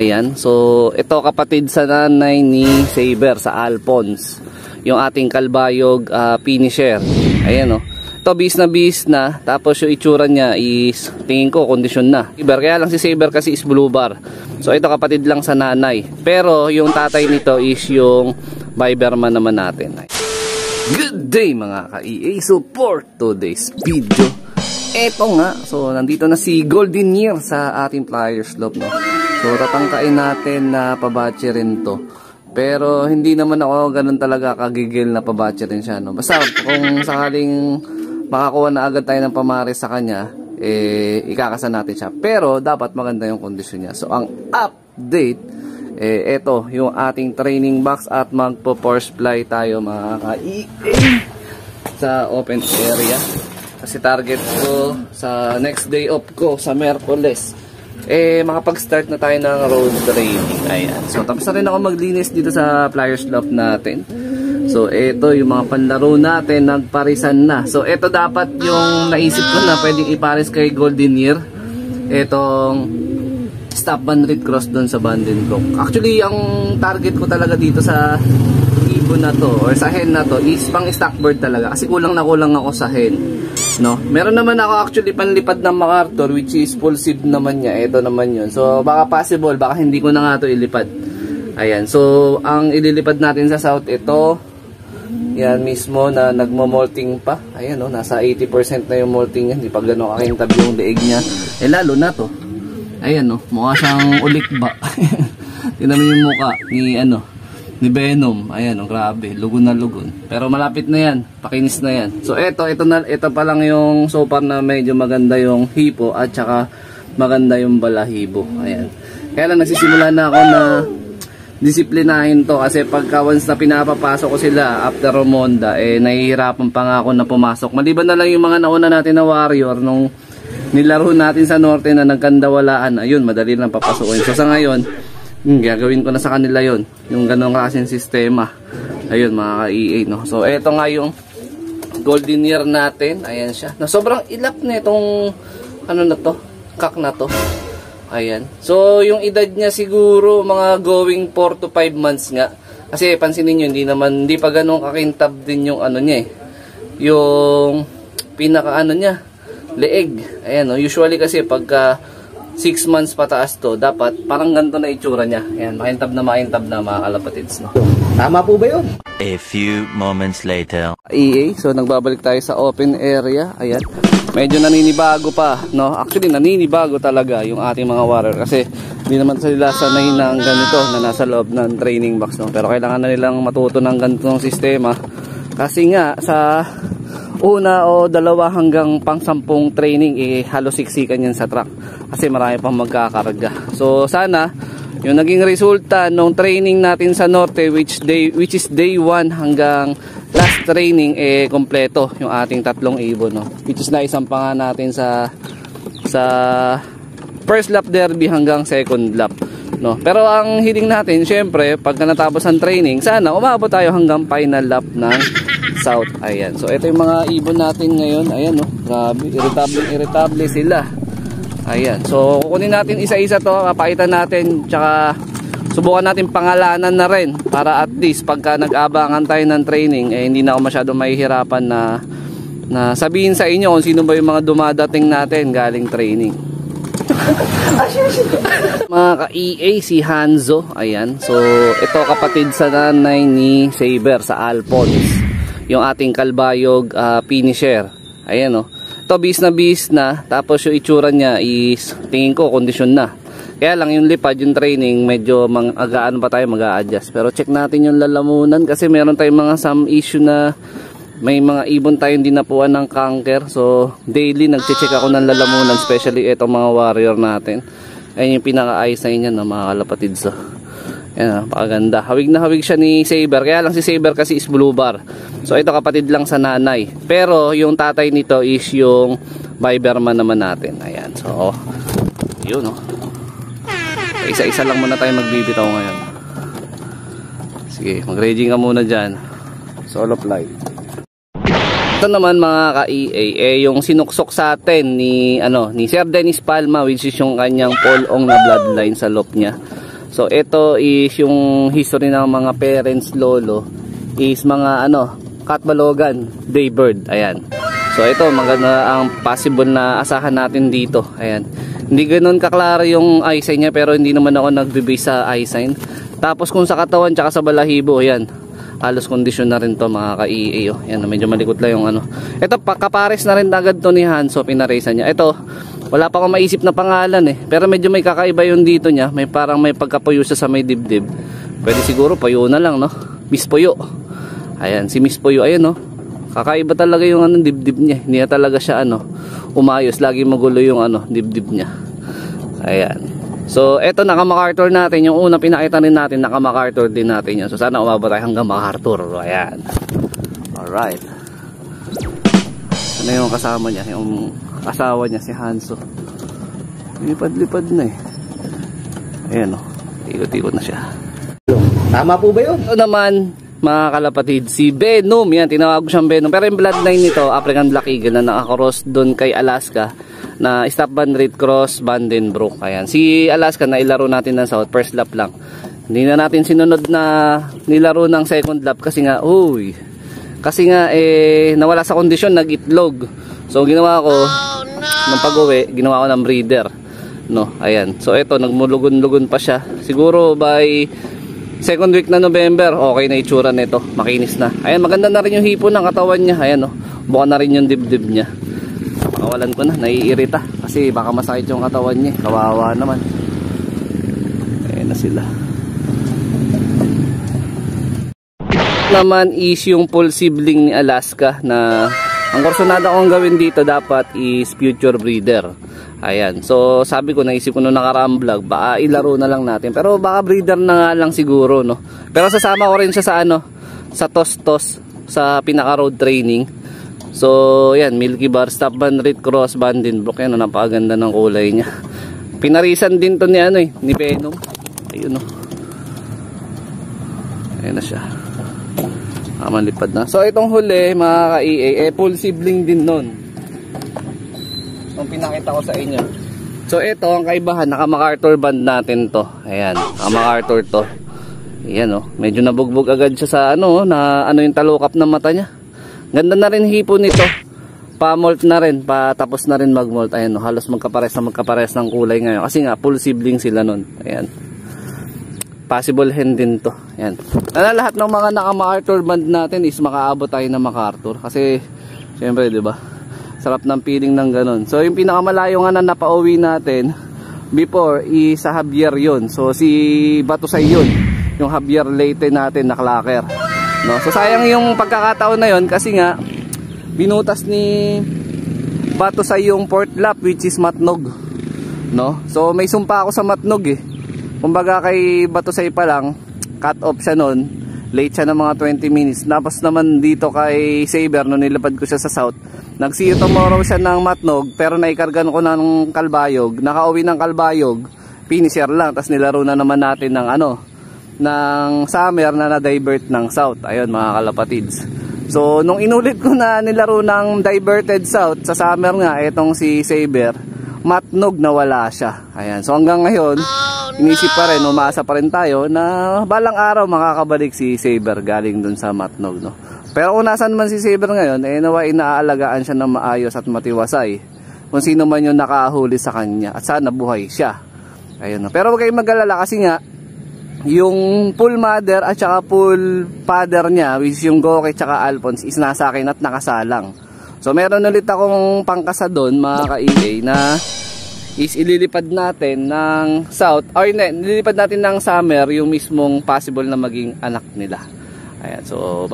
Ayan, so ito kapatid sa nanay ni Saber sa Alphonse, yung ating kalbayog finisher. Ayan o, ito bis na, tapos yung itsura niya is tingin ko kondisyon na. Kaya lang si Saber kasi is blue bar. So ito kapatid lang sa nanay, pero yung tatay nito is yung Viberman naman natin. Good day mga ka-EA, so for today's video, eto nga, so nandito na si Golden Year sa ating Flyers Slope, no? So tatangkain natin na pabatche rin to. Pero hindi naman ako ganun talaga kagigil na pabatche rin siya, no? Basta kung sakaling makakuha na agad tayo ng pamares sa kanya, ikakasa natin siya. Pero dapat maganda yung kondisyon niya. So ang update, eto yung ating training box at magpo-force fly tayo mga ka-EA sa open area. Kasi target ko sa next day off ko sa Merkules, makapag-start na tayo ng road training. Ayan. So tapos na rin ako maglinis dito sa Flyers Slope natin. So ito yung mga panlaro natin, nagparisan na. So ito dapat yung naisip ko na pwedeng ipares kay Golden Year, itong stop band red cross doon sa Vandenbroek. Actually ang target ko talaga dito sa ibon na to or sa hen na to is pang stock bird talaga, kasi kulang na kulang ako sa hen, no? Meron naman ako actually panlipad ng MacArthur which is full sieve naman niya. Ito naman yun. So baka possible, baka hindi ko na nga to ilipad. Ayan. So ang ililipad natin sa south, ito yan mismo na nagmo-molting pa. Ayan, no? Nasa 80% na yung molting niya. Hindi pa gano'ng kakintab yung leeg niya. Lalo na to. Ayan, no? Mukha siyang ulikba. Tingnan mo yung mukha ni Venom. Ayan, oh, grabe, lugon na lugon. Pero malapit na yan, pakinis na yan. So ito pa lang yung so far na medyo maganda yung hipo at saka maganda yung balahibo. Ayan. Kaya lang nagsisimula na ako na disiplinahin to, kasi pagka once na pinapapasok ko sila after Romonda, nahihirapan pa nga ako na pumasok. Maliban na lang yung mga nauna natin na warrior nung nilaro natin sa norte na nagkandawalaan. Ayun, madali lang papasukin. So sa ngayon, gagawin ko na sa kanila yon, yung ganong klaseng sistema. Ayun mga ka-EA, no? So eto nga yung Golden Year natin. Ayan siya, na sobrang ilap na itong na to, kak na to. Ayan, so yung edad niya siguro mga going 4 to 5 months nga. Kasi pansinin nyo, hindi pa ganong kakintab din yung niya yung pinaka niya, leeg. Ayan, no? Usually kasi pagka 6 months pataas to, dapat parang ganito na itsura niya. Ayan, makintab na mga kalapatids, no? Tama po ba yun? A few moments later. EA, so nagbabalik tayo sa open area. Ayan, medyo naninibago pa, no? Actually naninibago talaga yung ating mga warrior, kasi hindi naman sila sanay ng ganito na nasa loob ng training box, no? Pero kailangan na nilang matuto ng ganitong sistema, kasi nga sa una o dalawa hanggang pang 10 training, halos siksikan yan sa track, kasi marami pang magkakarga. So sana yung naging resulta nung training natin sa norte, which is day 1 hanggang last training, kompleto yung ating 3 ibon, no? Which is naisang pa nga natin sa first lap derby hanggang second lap, no? Pero ang hiling natin, syempre, pagka natapos ang training, sana umabot tayo hanggang final lap ng south. Ayan, so ito yung mga ibon natin ngayon. Ayan, no? Grabe, irritable sila. Ayan, so kukunin natin isa-isa to, papaitan natin, tsaka subukan natin pangalanan na rin, para at least pagka nag-abangan tayo ng training, hindi na ako masyadong mahihirapan na sabihin sa inyo kung sino ba yung mga dumadating natin galing training. Mga ka-EA, si Hanzo. Ayan, so ito kapatid sa nanay ni Saber sa Alphonse, yung ating kalbayog finisher. Ayan, no? Ito bis na, tapos yung itsura niya is tingin ko kondisyon na. Kaya lang yung lipad, yung training, medyo agaan pa tayo mag-a-adjust. Pero check natin yung lalamunan, kasi meron tayong mga some issue na may mga ibon tayong dinapuan ng canker. So daily nagche-check ako ng lalamunan, especially itong mga warrior natin. Ayun yung pinaka-eyes na yun na mga kalapatids. Ayan, pakaganda. Hawig na hawig siya ni Saber. Kaya lang si Saber kasi is blue bar. So ito kapatid lang sa nanay. Pero yung tatay nito is yung Viberman naman natin. Ayan, so yun, no? Isa-isa lang muna tayo magbibitaw ngayon. Sige, mag-raging ka muna dyan. Solo flight. Ito naman mga ka-EA, yung sinuksok sa atin ni Sir Dennis Palma, which is yung kanyang polong na bloodline sa loop niya. So ito is yung history ng mga parents, lolo, is mga Katbalogan, daybird. Ayan. So ito maganda ang possible na asahan natin dito. Ayan. Hindi ganoon kaklaro yung eye sign niya, pero hindi naman ako nagbe-base sa eye sign. Tapos kung sa katawan tsaka sa balahibo, ayan. Halos kondisyon na rin to mga ka-EA. Oh. Ayan, medyo malikot lang yung Ito kapares na rin agad to ni Hanso, pinaresa niya. Ito, wala pa akong maisip na pangalan eh. Pero medyo may kakaiba yung dito niya. May parang may pagkapuyo siya sa may dibdib. Pwede siguro puyo na lang, no? Miss Puyo. Ayan, si Miss Puyo, ayan, no? Kakaiba talaga yung dibdib niya. Hindi na talaga siya umayos. Lagi magulo yung dibdib niya. Ayan. So eto, naka-MacArthur natin. Yung una pinakita rin natin, naka-MacArthur din natin yan. So sana umabot tayo hanggang MacArthur. Ayan. Alright. Ano yung kasama niya? Yung asawa niya, si Hanso. Lipad-lipad na eh. Ayan, oh. Ikot-ikot na siya. Tama po ba yun? Ito naman, mga kalapatid, si Venom. Yan, tinawag ko siyang Venom. Pero yung bloodline nito, African Black Eagle na nakakross doon kay Alaska, na Stop Band Red Cross Vandenbroek. Ayan. Si Alaska na ilaro natin ng South, first lap lang. Hindi na natin sinunod na nilaro ng second lap kasi nga nawala sa kondisyon, nag-itlog. So ginawa ko ng pag-uwi, ginawa ko ng breeder. No, ayan. So ito, nagmulugon-lugon pa siya. Siguro by second week na November, okay na itsura nito, makinis na. Ayan, maganda na rin yung hipo ng katawan niya. Ayan, buka na rin yung dibdib niya. Kawalan ko na, naiirita kasi baka masakit yung katawan niya. Kawawa naman. Ayan na sila. Naman is yung full sibling ni Alaska na ang kursonada kong gawin dito dapat is future breeder. Ayan, so sabi ko, naisip ko nung nakaraang vlog, baka ilaro na lang natin. Pero baka breeder na nga lang siguro, no. Pero sasama ko rin siya sa sa Tostos, sa pinaka road training. So yan, Milky Bar, Stop Band Red Cross Vandenbroek. Yan, napakaganda ng kulay niya. Pinarisan din to ni ni Venom. Ayun, no. Ayan na siya. Malipad na. So itong huli, mga ka-EA, full sibling din nun. Ang pinakita ko sa inyo. So ito ang kaibahan, naka-MacArthur band natin to. Ayan, naka-MacArthur to. Ayan, medyo nabugbog agad siya sa yung talukap ng mata niya. Ganda na rin hipo nito. Pa-molt na rin, patapos na rin mag-molt. Ayan, halos magkapares ng kulay ngayon. Kasi nga, full sibling sila nun. Ayan. Possible hen din to. Ayan. Lahat ng mga naka-MacArthur band natin is makaabot tayo ng MacArthur. Kasi, syempre, di ba? Sarap ng feeling ng ganun. So yung pinakamalayo nga na napauwi natin before is sa Javier yun. So si Batusay yun, yung Javier Leyte natin na clacker, no? So sayang yung pagkakataon na yun kasi nga binutas ni Batusay yung fourth lap, which is Matnog, no? So may sumpa ako sa Matnog eh. Kumbaga kay Batusay pa lang, cut off siya nun, late siya ng mga 20 minutes. Tapos naman dito kay Saber, nung nilapad ko siya sa South, nag-see you tomorrow siya ng Matnog, pero naikargan ko na ng Kalbayog. Nakauwi ng Kalbayog, finisher lang. Tapos nilaro na naman natin ng ng summer na na-divert ng South. Ayun, mga kalapatids. So nung inulit ko na nilaro ng diverted South sa summer nga, etong si Saber, Matnog na wala siya. Ayan. So hanggang ngayon, inisip pa rin, umasa pa rin tayo na balang araw makakabalik si Saber galing dun sa Matnog, no? Pero kung nasan man si Saber ngayon, nawa inaalagaan siya ng maayos at matiwasay kung sino man yung nakahuli sa kanya, at sana buhay siya. Ayun, no? Pero huwag kayong mag-alala kasi nga yung full mother at saka full father niya, which is yung Goke at saka Alphonse, is nasa akin at nakasalang. So meron ulit akong pangkasa doon, mga ka-EA, na is ililipad natin ng South, or nililipad natin ng summer yung mismong possible na maging anak nila. Ayan, so